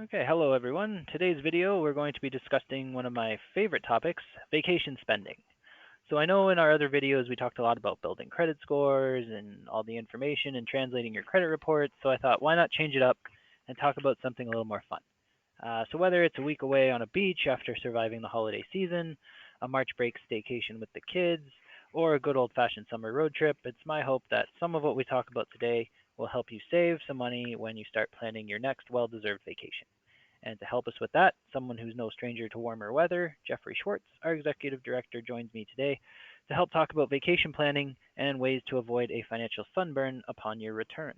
Okay, hello everyone. Today's video we're going to be discussing one of my favorite topics, vacation spending. So I know in our other videos we talked a lot about building credit scores and all the information and translating your credit report, so I thought why not change it up and talk about something a little more fun. So whether it's a week away on a beach after surviving the holiday season, a March break staycation with the kids, or a good old-fashioned summer road trip, it's my hope that some of what we talk about today will help you save some money when you start planning your next well-deserved vacation. And to help us with that, someone who's no stranger to warmer weather, Jeffrey Schwartz, our executive director, joins me today to help talk about vacation planning and ways to avoid a financial sunburn upon your return.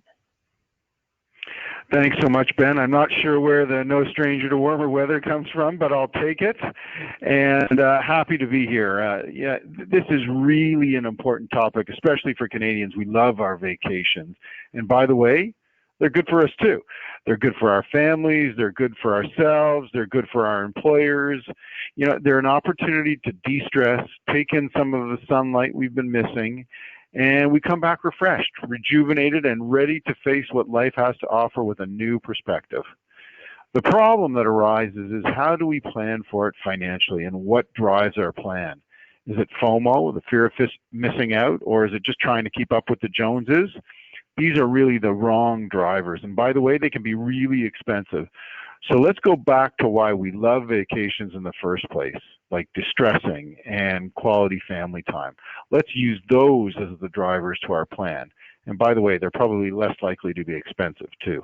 Thanks so much, Ben. I'm not sure where the no stranger to warmer weather comes from, but I'll take it. And happy to be here. This is really an important topic, especially for Canadians. We love our vacations. And by the way, they're good for us too. They're good for our families. They're good for ourselves. They're good for our employers. You know, they're an opportunity to de-stress, take in some of the sunlight we've been missing, and we come back refreshed, rejuvenated, and ready to face what life has to offer with a new perspective. The problem that arises is how do we plan for it financially, and what drives our plan? Is it FOMO, the fear of missing out, or is it just trying to keep up with the Joneses? These are really the wrong drivers, and by the way, they can be really expensive. So let's go back to why we love vacations in the first place, like distressing and quality family time. Let's use those as the drivers to our plan. And by the way, they're probably less likely to be expensive too.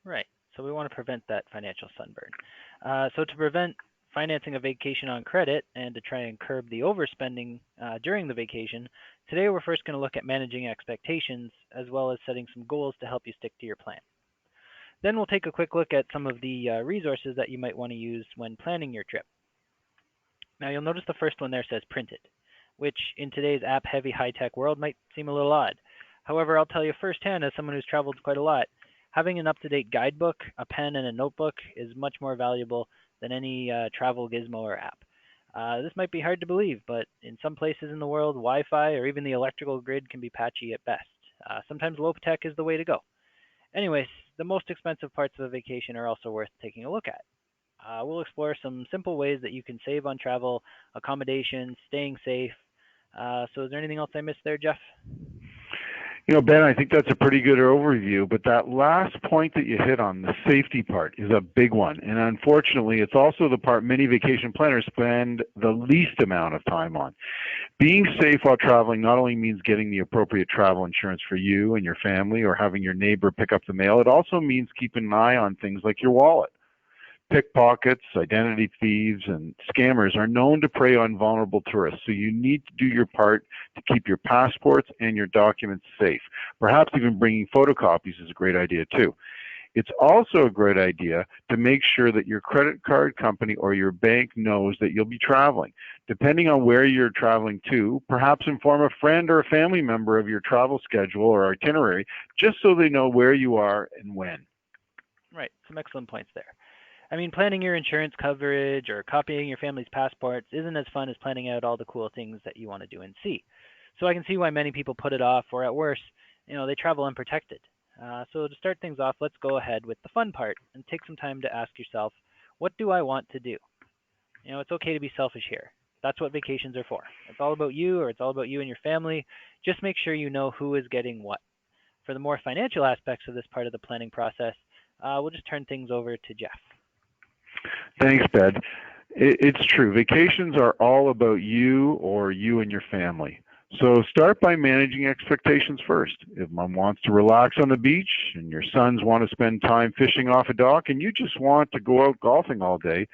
Right. So we want to prevent that financial sunburn. So to prevent financing a vacation on credit and to try and curb the overspending during the vacation, today we're first going to look at managing expectations as well as setting some goals to help you stick to your plan. Then we'll take a quick look at some of the resources that you might want to use when planning your trip. Now you'll notice the first one there says printed, which in today's app-heavy high-tech world might seem a little odd. However, I'll tell you firsthand as someone who's traveled quite a lot, having an up-to-date guidebook, a pen, and a notebook is much more valuable than any travel gizmo or app. This might be hard to believe, but in some places in the world, Wi-Fi or even the electrical grid can be patchy at best. Sometimes low tech is the way to go. Anyways, the most expensive parts of a vacation are also worth taking a look at. We'll explore some simple ways that you can save on travel, accommodations, staying safe. So is there anything else I missed there, Jeff? You know, Ben, I think that's a pretty good overview, but that last point that you hit on, the safety part, is a big one. And unfortunately, it's also the part many vacation planners spend the least amount of time on. Being safe while traveling not only means getting the appropriate travel insurance for you and your family or having your neighbor pick up the mail, it also means keeping an eye on things like your wallet. Pickpockets, identity thieves, and scammers are known to prey on vulnerable tourists, so you need to do your part to keep your passports and your documents safe. Perhaps even bringing photocopies is a great idea too. It's also a great idea to make sure that your credit card company or your bank knows that you'll be traveling. Depending on where you're traveling to, perhaps inform a friend or a family member of your travel schedule or itinerary, just so they know where you are and when. Right, some excellent points there. I mean, planning your insurance coverage or copying your family's passports isn't as fun as planning out all the cool things that you want to do and see. So I can see why many people put it off, or at worst, they travel unprotected. So to start things off, let's go ahead with the fun part and take some time to ask yourself, what do I want to do? It's okay to be selfish here. That's what vacations are for. It's all about you, or it's all about you and your family. Just make sure you know who is getting what. For the more financial aspects of this part of the planning process, we'll just turn things over to Jeff. Thanks, Ben. It's true. Vacations are all about you or you and your family. So start by managing expectations first. If mom wants to relax on the beach and your sons want to spend time fishing off a dock and you just want to go out golfing all day,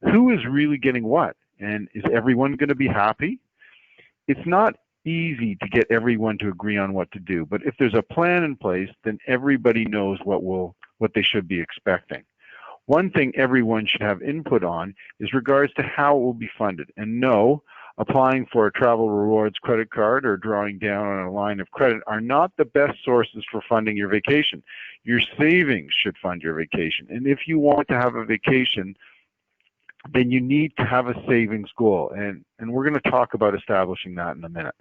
who is really getting what? And is everyone going to be happy? It's not easy to get everyone to agree on what to do, but if there's a plan in place, then everybody knows what they should be expecting. One thing everyone should have input on is regards to how it will be funded. And no, applying for a travel rewards credit card or drawing down on a line of credit are not the best sources for funding your vacation. Your savings should fund your vacation. And if you want to have a vacation, then you need to have a savings goal. And we're going to talk about establishing that in a minute.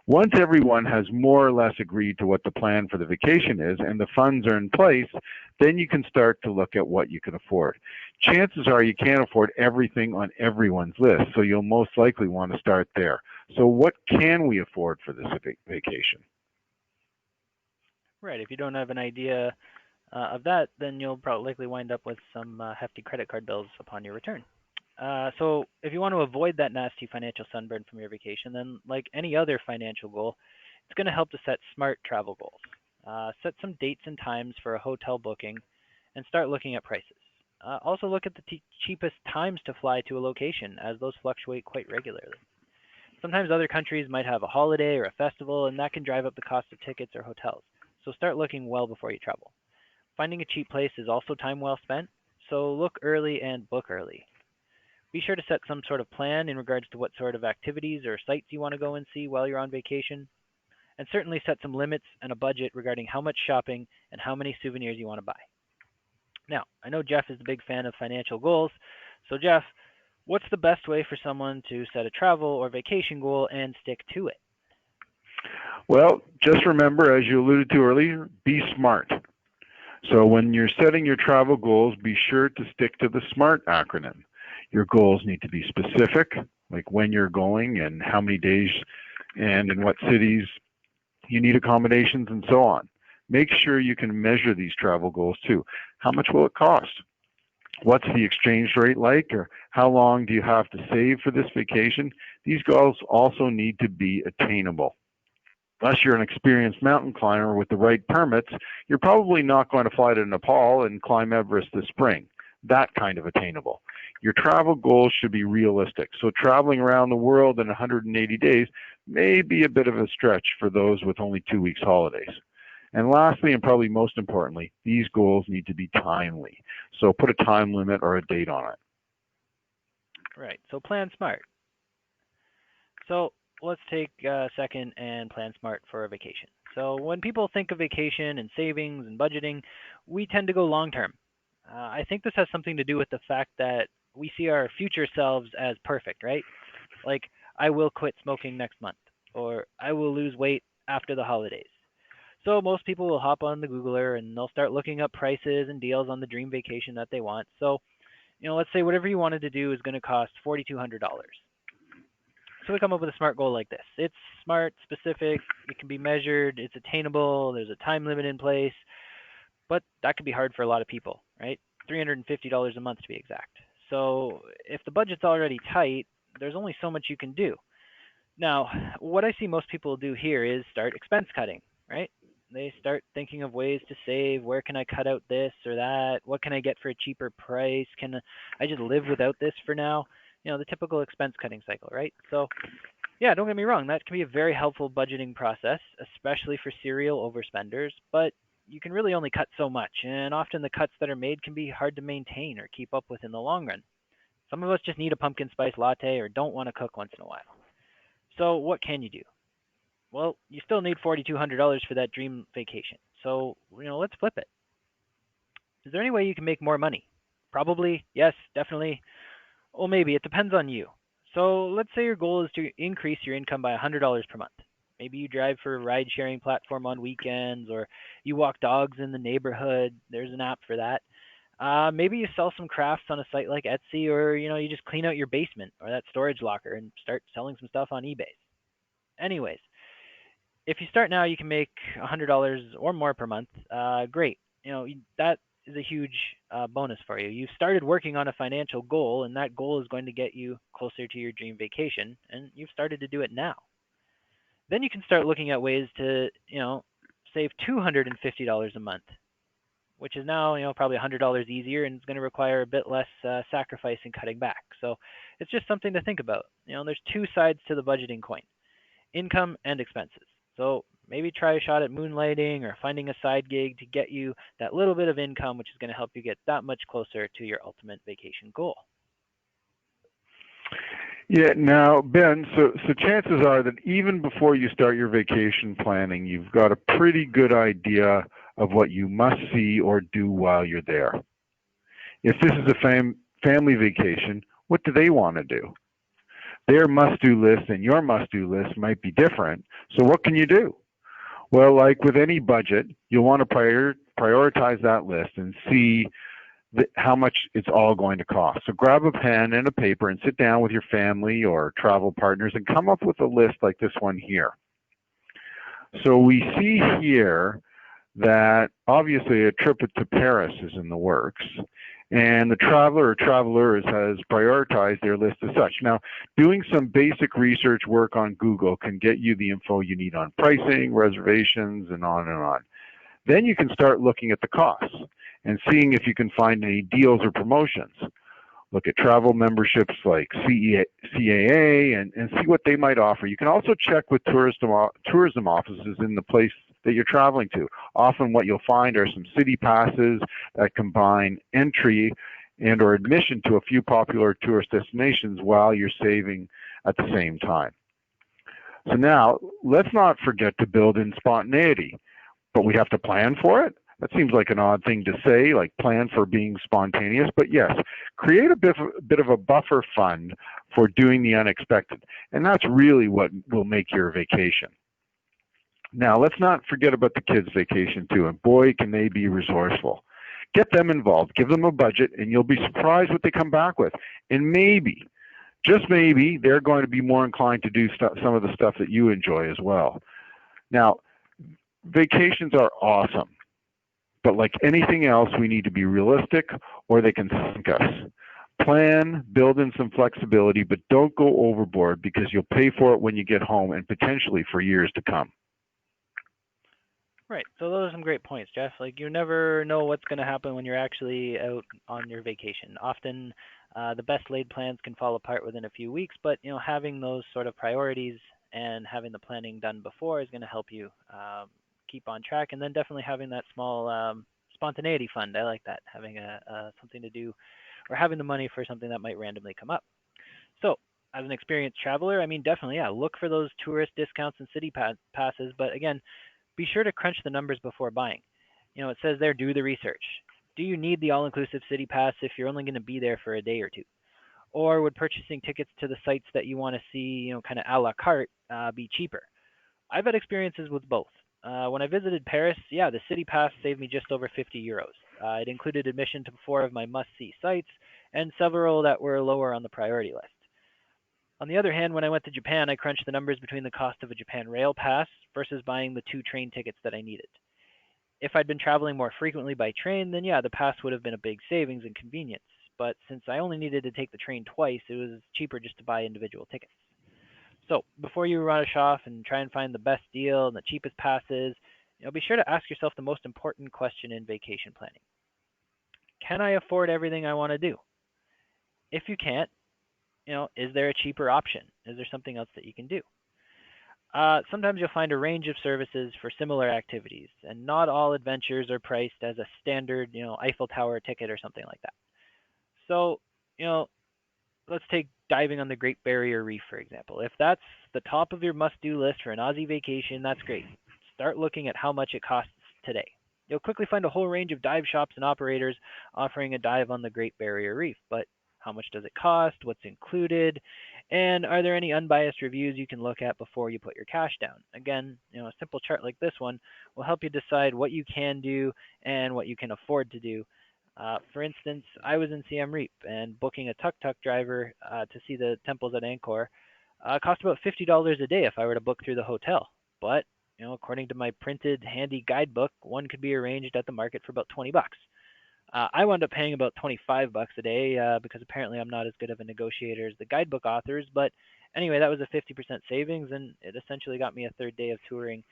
Once everyone has more or less agreed to what the plan for the vacation is and the funds are in place, then you can start to look at what you can afford. Chances are you can't afford everything on everyone's list, so you'll most likely want to start there. So what can we afford for this vacation? Right. If you don't have an idea of that, then you'll probably likely wind up with some hefty credit card bills upon your return. So if you want to avoid that nasty financial sunburn from your vacation, then like any other financial goal, it's going to help to set smart travel goals. Set some dates and times for a hotel booking and start looking at prices. Also look at the cheapest times to fly to a location as those fluctuate quite regularly. Sometimes other countries might have a holiday or a festival and that can drive up the cost of tickets or hotels. So start looking well before you travel. Finding a cheap place is also time well spent, so look early and book early. Be sure to set some sort of plan in regards to what sort of activities or sites you want to go and see while you're on vacation, and certainly set some limits and a budget regarding how much shopping and how many souvenirs you want to buy. Now, I know Jeff is a big fan of financial goals, so Jeff, what's the best way for someone to set a travel or vacation goal and stick to it? Well, just remember, as you alluded to earlier, be smart. So when you're setting your travel goals, be sure to stick to the SMART acronym. Your goals need to be specific, like when you're going and how many days and in what cities you need accommodations and so on. Make sure you can measure these travel goals too. How much will it cost? What's the exchange rate like? Or how long do you have to save for this vacation? These goals also need to be attainable. Unless you're an experienced mountain climber with the right permits, you're probably not going to fly to Nepal and climb Everest this spring. That kind of attainable. Your travel goals should be realistic. So traveling around the world in 180 days may be a bit of a stretch for those with only 2 weeks holidays. And lastly, and probably most importantly, these goals need to be timely. So put a time limit or a date on it. Right, so plan smart. So let's take a second and plan smart for a vacation. So when people think of vacation and savings and budgeting, we tend to go long term. I think this has something to do with the fact that we see our future selves as perfect, right? Like, I will quit smoking next month, or I will lose weight after the holidays. So most people will hop on the Googler and they'll start looking up prices and deals on the dream vacation that they want. So, let's say whatever you wanted to do is going to cost $4,200. So we come up with a smart goal like this. It's smart, specific, it can be measured, it's attainable, there's a time limit in place, but that could be hard for a lot of people, right? $350 a month to be exact. So if the budget's already tight, there's only so much you can do. Now, what I see most people do here is start expense cutting, right? They start thinking of ways to save. Where can I cut out this or that? What can I get for a cheaper price? Can I just live without this for now? The typical expense cutting cycle, right? So, yeah, don't get me wrong, that can be a very helpful budgeting process, especially for serial overspenders, but you can really only cut so much, and often the cuts that are made can be hard to maintain or keep up with in the long run. Some of us just need a pumpkin spice latte or don't want to cook once in a while. So, what can you do? Well, you still need $4,200 for that dream vacation. So, let's flip it. Is there any way you can make more money? Probably, yes, definitely. Well, maybe. It depends on you. So let's say your goal is to increase your income by $100 per month. Maybe you drive for a ride-sharing platform on weekends, or you walk dogs in the neighborhood. There's an app for that. Maybe you sell some crafts on a site like Etsy, or you just clean out your basement or that storage locker and start selling some stuff on eBay. Anyways, if you start now, you can make $100 or more per month. Great. That is a huge bonus for you. You've started working on a financial goal, and that goal is going to get you closer to your dream vacation, and you've started to do it now. Then you can start looking at ways to, save $250 a month, which is now, probably $100 easier, and it's going to require a bit less sacrifice in cutting back. So it's just something to think about. There's two sides to the budgeting coin: income and expenses. So maybe try a shot at moonlighting or finding a side gig to get you that little bit of income, which is going to help you get that much closer to your ultimate vacation goal. Yeah, now, Ben, so chances are that even before you start your vacation planning, you've got a pretty good idea of what you must see or do while you're there. If this is a family vacation, what do they want to do? Their must-do list and your must-do list might be different. So what can you do? Well, like with any budget, you'll want to prioritize that list and see how much it's all going to cost. So grab a pen and a paper and sit down with your family or travel partners and come up with a list like this one here. So we see here that obviously a trip to Paris is in the works, and the traveler or travelers has prioritized their list as such. Now, doing some basic research work on Google can get you the info you need on pricing, reservations, and on and on. Then you can start looking at the costs and seeing if you can find any deals or promotions. Look at travel memberships like CAA and see what they might offer. You can also check with tourism offices in the place that you're traveling to. Often what you'll find are some city passes that combine entry and or admission to a few popular tourist destinations while you're saving at the same time. So now, let's not forget to build in spontaneity, but we have to plan for it. That seems like an odd thing to say, like plan for being spontaneous, but yes, create a bit of a buffer fund for doing the unexpected, and that's really what will make your vacation. Now, let's not forget about the kids' vacation too, and boy, can they be resourceful. Get them involved, give them a budget, and you'll be surprised what they come back with. And maybe, just maybe, they're going to be more inclined to do some of the stuff that you enjoy as well. Now, vacations are awesome. But like anything else, we need to be realistic or they can sink us. Plan, build in some flexibility, but don't go overboard because you'll pay for it when you get home and potentially for years to come. Right. So those are some great points, Jeff. Like you never know what's going to happen when you're actually out on your vacation. Often the best laid plans can fall apart within a few weeks, but having those sort of priorities and having the planning done before is going to help you keep on track, and then definitely having that small spontaneity fund. I like that, having something to do or having the money for something that might randomly come up. So as an experienced traveler, I mean, definitely, yeah, look for those tourist discounts and city passes, but again, be sure to crunch the numbers before buying. It says there, do the research. Do you need the all-inclusive city pass if you're only going to be there for a day or two? Or would purchasing tickets to the sites that you want to see, kind of a la carte, be cheaper? I've had experiences with both. When I visited Paris, yeah, the city pass saved me just over 50 euros. It included admission to 4 of my must-see sites and several that were lower on the priority list. On the other hand, when I went to Japan, I crunched the numbers between the cost of a Japan Rail pass versus buying the 2 train tickets that I needed. If I'd been traveling more frequently by train, then yeah, the pass would have been a big savings and convenience. But since I only needed to take the train twice, it was cheaper just to buy individual tickets. So before you rush off and try and find the best deal and the cheapest passes, be sure to ask yourself the most important question in vacation planning. Can I afford everything I want to do? If you can't, is there a cheaper option? Is there something else that you can do? Sometimes you'll find a range of services for similar activities, and not all adventures are priced as a standard, Eiffel Tower ticket or something like that. So, let's take diving on the Great Barrier Reef, for example. If that's the top of your must-do list for an Aussie vacation, that's great. Start looking at how much it costs today. You'll quickly find a whole range of dive shops and operators offering a dive on the Great Barrier Reef, but how much does it cost? What's included? And are there any unbiased reviews you can look at before you put your cash down? Again, a simple chart like this one will help you decide what you can do and what you can afford to do. For instance, I was in Siem Reap, and booking a tuk-tuk driver to see the temples at Angkor cost about $50 a day if I were to book through the hotel. But, according to my printed handy guidebook, one could be arranged at the market for about 20 bucks. I wound up paying about 25 bucks a day because apparently I'm not as good of a negotiator as the guidebook authors. But anyway, that was a 50% savings, and it essentially got me a third day of touring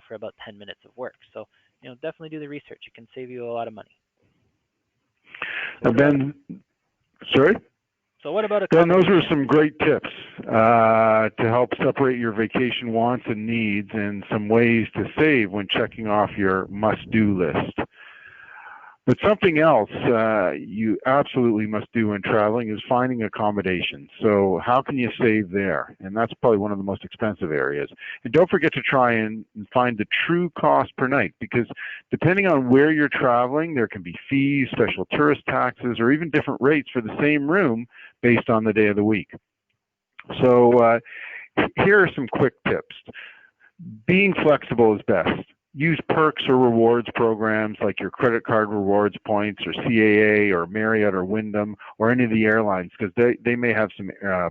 for about 10 minutes of work. So, definitely do the research. It can save you a lot of money. So Ben, sorry? So what about Ben, those are some great tips to help separate your vacation wants and needs and some ways to save when checking off your must-do list. But something else you absolutely must do when traveling is finding accommodations. So how can you save there? And that's probably one of the most expensive areas. And don't forget to try and find the true cost per night, because depending on where you're traveling, there can be fees, special tourist taxes, or even different rates for the same room based on the day of the week. So here are some quick tips. Being flexible is best. Use perks or rewards programs like your credit card rewards points or CAA or Marriott or Wyndham or any of the airlines, because they may have some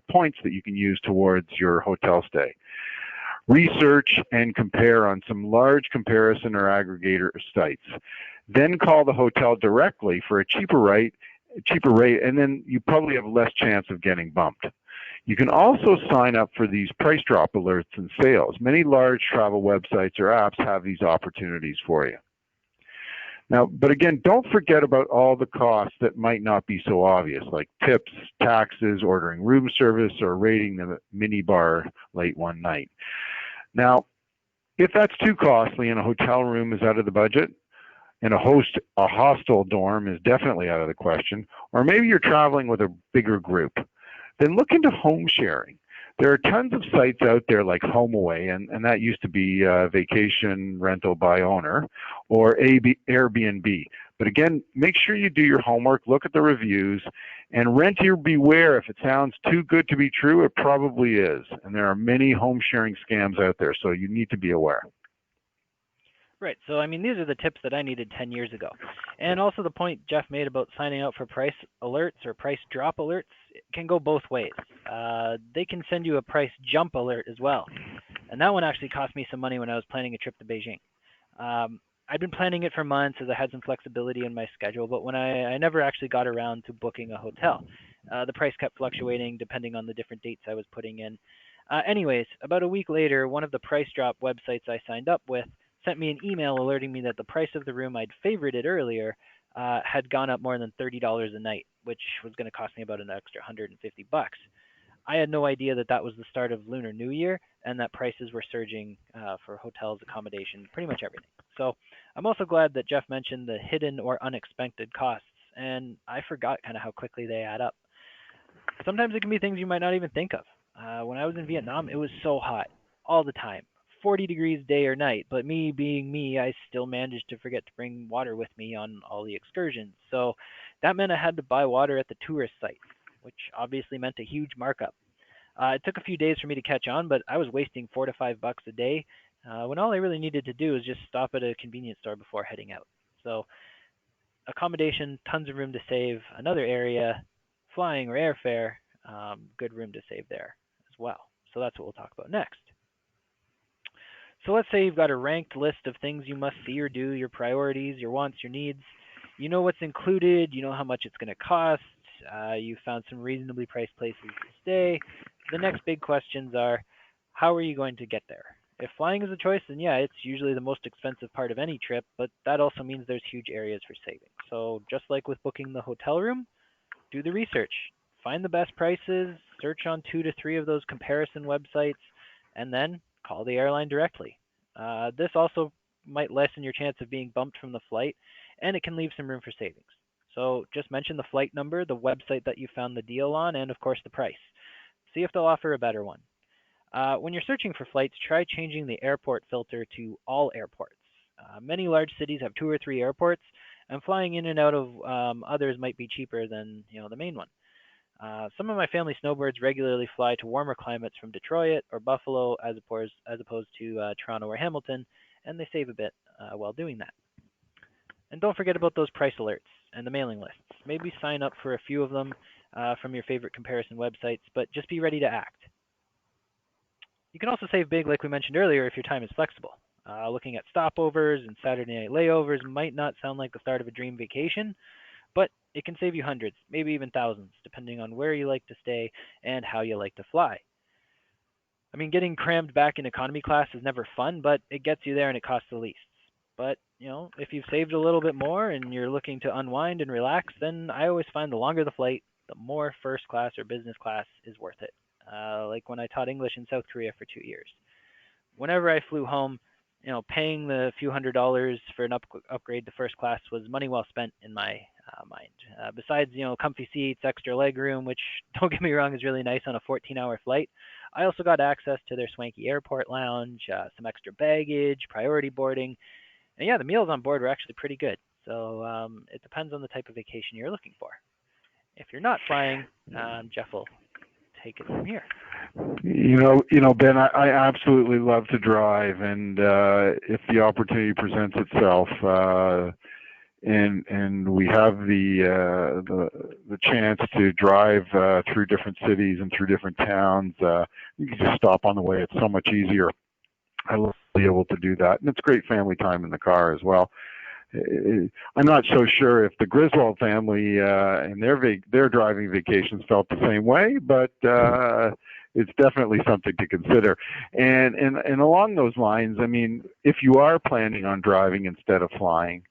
points that you can use towards your hotel stay. Research and compare on some large comparison or aggregator sites. Then call the hotel directly for a cheaper rate, and then you probably have less chance of getting bumped. You can also sign up for these price drop alerts and sales. Many large travel websites or apps have these opportunities for you. Now, but again, don't forget about all the costs that might not be so obvious, like tips, taxes, ordering room service, or raiding the minibar late one night. Now, if that's too costly and a hotel room is out of the budget, and a hostel dorm is definitely out of the question, or maybe you're traveling with a bigger group, then look into home sharing. There are tons of sites out there like HomeAway, and that used to be vacation rental by owner, or Airbnb. But again, make sure you do your homework, look at the reviews, and rentier beware. If it sounds too good to be true, it probably is. And there are many home sharing scams out there, so you need to be aware. Right. So, I mean, these are the tips that I needed 10 years ago. And also the point Jeff made about signing up for price alerts or price drop alerts can go both ways. They can send you a price jump alert as well. And that one actually cost me some money when I was planning a trip to Beijing. I'd been planning it for months as I had some flexibility in my schedule, but when I never actually got around to booking a hotel. The price kept fluctuating depending on the different dates I was putting in. Anyways, about a week later, one of the price drop websites I signed up with sent me an email alerting me that the price of the room I'd favorited earlier had gone up more than $30 a night, which was going to cost me about an extra $150. I had no idea that that was the start of Lunar New Year and that prices were surging for hotels, accommodation, pretty much everything. So I'm also glad that Jeff mentioned the hidden or unexpected costs, and I forgot kind of how quickly they add up. Sometimes it can be things you might not even think of. When I was in Vietnam, it was so hot all the time. 40 degrees day or night, but me being me, I still managed to forget to bring water with me on all the excursions. So that meant I had to buy water at the tourist sites, which obviously meant a huge markup. It took a few days for me to catch on, but I was wasting $4 to $5 a day when all I really needed to do was just stop at a convenience store before heading out. So accommodation, tons of room to save. Another area, flying or airfare, good room to save there as well. So that's what we'll talk about next. So let's say you've got a ranked list of things you must see or do, your priorities, your wants, your needs. You know what's included, you know how much it's going to cost, you've found some reasonably priced places to stay. The next big questions are, how are you going to get there? If flying is a choice, then yeah, it's usually the most expensive part of any trip, but that also means there's huge areas for saving. So just like with booking the hotel room, do the research. Find the best prices, search on 2 to 3 of those comparison websites, and then call the airline directly. This also might lessen your chance of being bumped from the flight, and it can leave some room for savings. So just mention the flight number, the website that you found the deal on, and of course the price. See if they'll offer a better one. When you're searching for flights, try changing the airport filter to all airports. Many large cities have 2 or 3 airports, and flying in and out of others might be cheaper than the main one. Some of my family snowbirds regularly fly to warmer climates from Detroit or Buffalo as opposed to Toronto or Hamilton, and they save a bit while doing that. And don't forget about those price alerts and the mailing lists. Maybe sign up for a few of them from your favorite comparison websites, but just be ready to act. You can also save big, like we mentioned earlier, if your time is flexible. Looking at stopovers and Saturday night layovers might not sound like the start of a dream vacation, but it can save you hundreds, maybe even thousands, depending on where you like to stay and how you like to fly. I mean, getting crammed back in economy class is never fun, but it gets you there and it costs the least. But, if you've saved a little bit more and you're looking to unwind and relax, then I always find the longer the flight, the more first class or business class is worth it. Like when I taught English in South Korea for 2 years. Whenever I flew home, paying the few $100s for an upgrade to first class was money well spent in my mind. Besides, comfy seats, extra leg room, which don't get me wrong is really nice on a 14-hour flight. I also got access to their swanky airport lounge, some extra baggage, priority boarding, and yeah, the meals on board were actually pretty good. So it depends on the type of vacation you're looking for. If you're not flying, Jeff will take it from here. Ben, I absolutely love to drive, and if the opportunity presents itself, and we have the chance to drive through different cities and through different towns, you can just stop on the way. It's so much easier. I love to be able to do that, and it's great family time in the car as well. I'm not so sure if the Griswold family and their driving vacations felt the same way, but it's definitely something to consider. And along those lines, I mean, if you are planning on driving instead of flying,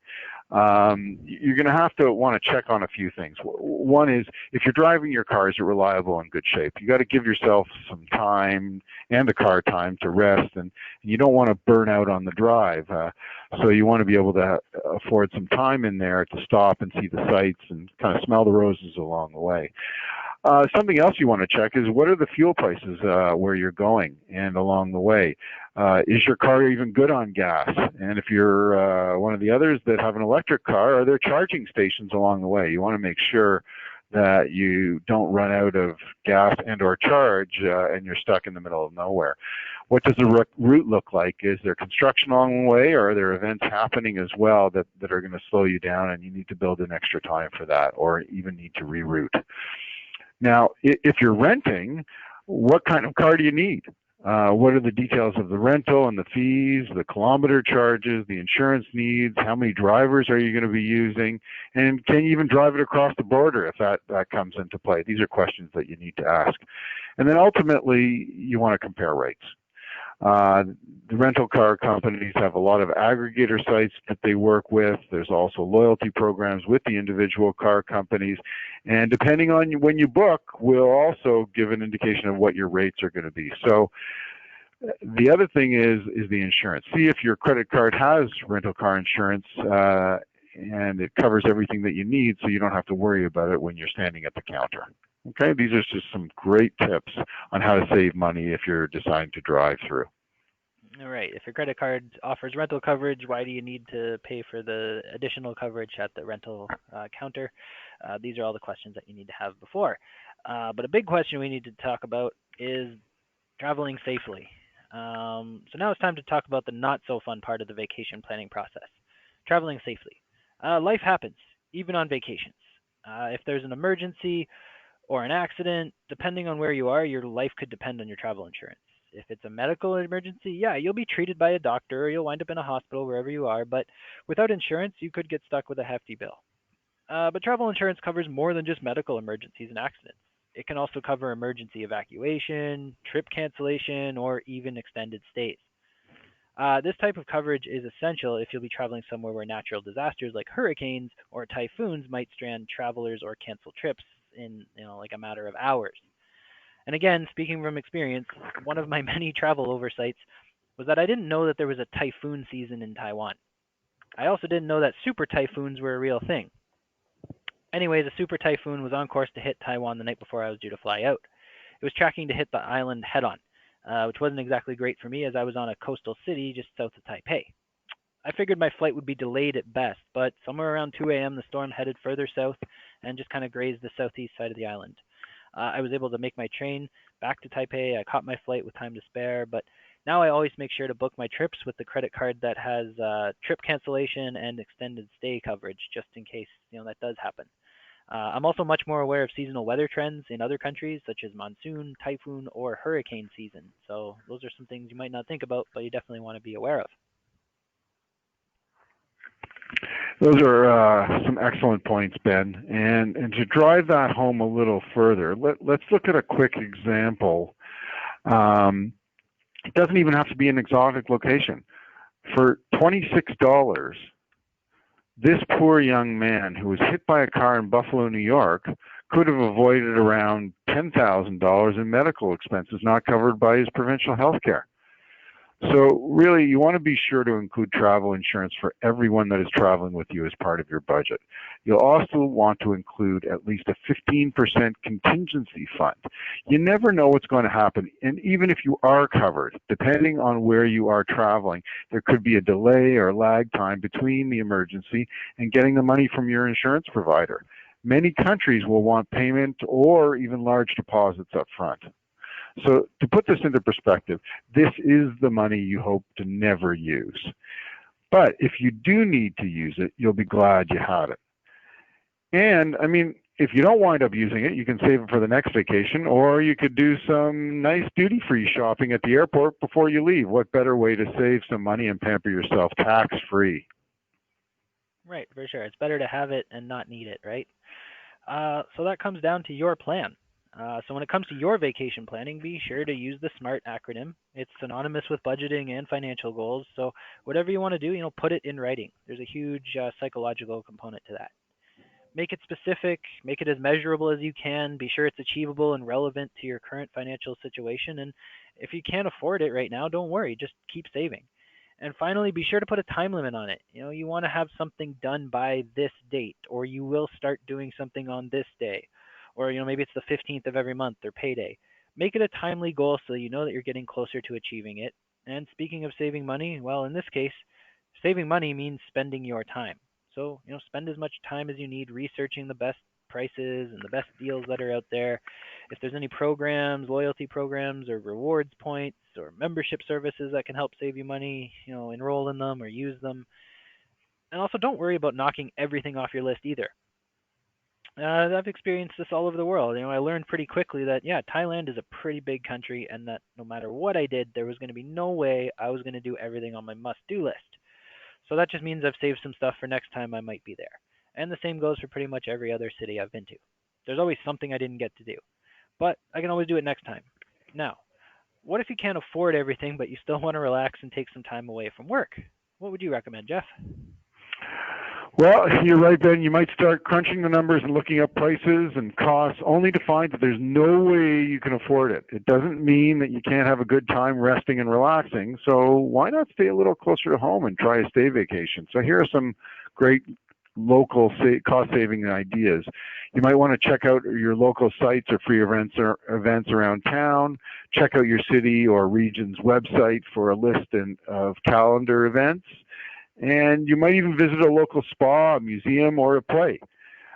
you're going to have to want to check on a few things. One is, if you're driving your car, is it reliable and good shape? You got to give yourself some time and the car time to rest, and you don't want to burn out on the drive. So you want to be able to afford some time in there to stop and see the sights and kind of smell the roses along the way. Something else you want to check is, what are the fuel prices where you're going and along the way? Is your car even good on gas? And if you're one of the others that have an electric car, are there charging stations along the way? You want to make sure that you don't run out of gas and or charge and you're stuck in the middle of nowhere. What does the route look like? Is there construction along the way, or are there events happening as well that are going to slow you down and you need to build in extra time for that, or even need to reroute? Now, if you're renting, what kind of car do you need? What are the details of the rental and the fees, the kilometer charges, the insurance needs? How many drivers are you going to be using? And can you even drive it across the border if that comes into play? These are questions that you need to ask. And then ultimately, you want to compare rates. The rental car companies have a lot of aggregator sites that they work with. There's also loyalty programs with the individual car companies. And depending on when you book, will also give an indication of what your rates are going to be. So the other thing is the insurance. See if your credit card has rental car insurance and it covers everything that you need, so you don't have to worry about it when you're standing at the counter. Okay, these are just some great tips on how to save money if you're deciding to drive through. All right. If your credit card offers rental coverage, why do you need to pay for the additional coverage at the rental counter? These are all the questions that you need to have before. But a big question we need to talk about is traveling safely. So now it's time to talk about the not so fun part of the vacation planning process, traveling safely. Life happens, even on vacations. If there's an emergency or an accident, depending on where you are, your life could depend on your travel insurance. If it's a medical emergency, yeah, you'll be treated by a doctor or you'll wind up in a hospital wherever you are, but without insurance, you could get stuck with a hefty bill. But travel insurance covers more than just medical emergencies and accidents. It can also cover emergency evacuation, trip cancellation, or even extended stays. This type of coverage is essential if you'll be traveling somewhere where natural disasters like hurricanes or typhoons might strand travelers or cancel trips in like a matter of hours. And again, speaking from experience, one of my many travel oversights was that I didn't know that there was a typhoon season in Taiwan. I also didn't know that super typhoons were a real thing. Anyways, a super typhoon was on course to hit Taiwan the night before I was due to fly out. It was tracking to hit the island head on, which wasn't exactly great for me as I was on a coastal city just south of Taipei. I figured my flight would be delayed at best, but somewhere around 2 a.m. the storm headed further south and just kind of grazed the southeast side of the island. I was able to make my train back to Taipei. I caught my flight with time to spare, but now I always make sure to book my trips with the credit card that has trip cancellation and extended stay coverage, just in case that does happen. I'm also much more aware of seasonal weather trends in other countries, such as monsoon, typhoon, or hurricane season. So those are some things you might not think about, but you definitely want to be aware of. Those are some excellent points, Ben. And to drive that home a little further, let's look at a quick example. It doesn't even have to be an exotic location. For $26, this poor young man who was hit by a car in Buffalo, New York, could have avoided around $10,000 in medical expenses not covered by his provincial health care. So really, you want to be sure to include travel insurance for everyone that is traveling with you as part of your budget. You'll also want to include at least a 15% contingency fund. You never know what's going to happen, and even if you are covered, depending on where you are traveling, there could be a delay or lag time between the emergency and getting the money from your insurance provider. Many countries will want payment or even large deposits up front. So to put this into perspective, this is the money you hope to never use. But if you do need to use it, you'll be glad you had it. And I mean, if you don't wind up using it, you can save it for the next vacation, or you could do some nice duty-free shopping at the airport before you leave. What better way to save some money and pamper yourself tax-free? Right, for sure. It's better to have it and not need it, right? So that comes down to your plan. So when it comes to your vacation planning, be sure to use the SMART acronym. It's synonymous with budgeting and financial goals. So whatever you want to do, put it in writing. There's a huge psychological component to that. Make it specific, make it as measurable as you can. Be sure it's achievable and relevant to your current financial situation. And if you can't afford it right now, don't worry, just keep saving. And finally, be sure to put a time limit on it. You want to have something done by this date, or you will start doing something on this day, or maybe it's the 15th of every month or payday. Make it a timely goal so you know that you're getting closer to achieving it. And speaking of saving money, well, in this case, saving money means spending your time. So, spend as much time as you need researching the best prices and the best deals that are out there. If there's any programs, loyalty programs, or rewards points, or membership services that can help save you money, enroll in them or use them. And also, don't worry about knocking everything off your list either. I've experienced this all over the world. I learned pretty quickly that, yeah, Thailand is a pretty big country, and that no matter what I did, there was going to be no way I was going to do everything on my must-do list. So that just means I've saved some stuff for next time I might be there. And the same goes for pretty much every other city I've been to. There's always something I didn't get to do, but I can always do it next time. Now, what if you can't afford everything, but you still want to relax and take some time away from work? What would you recommend, Jeff? Well, you're right, Ben. You might start crunching the numbers and looking up prices and costs only to find that there's no way you can afford it. It doesn't mean that you can't have a good time resting and relaxing. So why not stay a little closer to home and try a stay vacation? So here are some great local cost-saving ideas. You might want to check out your local sites or free events around town. Check out your city or region's website for a list of calendar events. And you might even visit a local spa, a museum, or a play.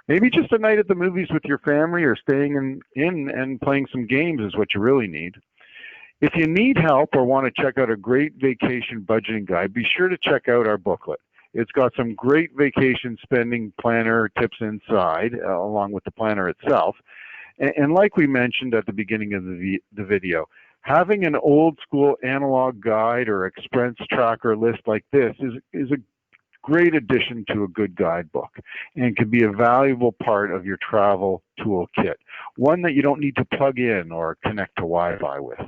Maybe just a night at the movies with your family or staying in and playing some games is what you really need. If you need help or want to check out a great vacation budgeting guide, be sure to check out our booklet. It's got some great vacation spending planner tips inside, along with the planner itself. And like we mentioned at the beginning of the video, having an old school analog guide or expense tracker list like this is a great addition to a good guidebook and can be a valuable part of your travel toolkit, one that you don't need to plug in or connect to Wi-Fi with.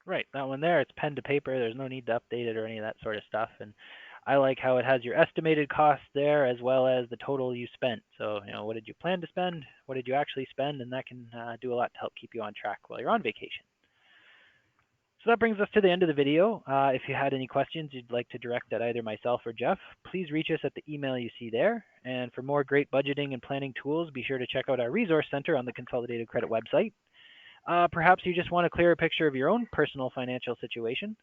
Right, that one there, it's pen to paper. There's no need to update it or any of that sort of stuff. And I like how it has your estimated costs there as well as the total you spent. So, what did you plan to spend? What did you actually spend? And that can do a lot to help keep you on track while you're on vacation. So that brings us to the end of the video. If you had any questions you'd like to direct at either myself or Jeff, please reach us at the email you see there. And for more great budgeting and planning tools, be sure to check out our resource center on the Consolidated Credit website. Perhaps you just want a clearer picture of your own personal financial situation.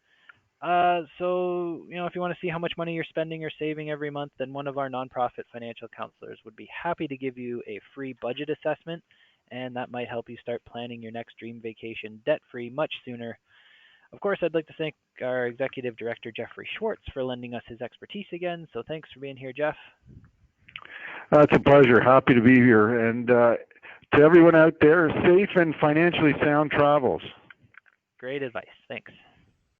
So, if you want to see how much money you're spending or saving every month, then one of our nonprofit financial counselors would be happy to give you a free budget assessment, and that might help you start planning your next dream vacation debt-free much sooner. Of course, I'd like to thank our Executive Director, Jeffrey Schwartz, for lending us his expertise again. So thanks for being here, Jeff. It's a pleasure. Happy to be here. And to everyone out there, safe and financially sound travels. Great advice. Thanks.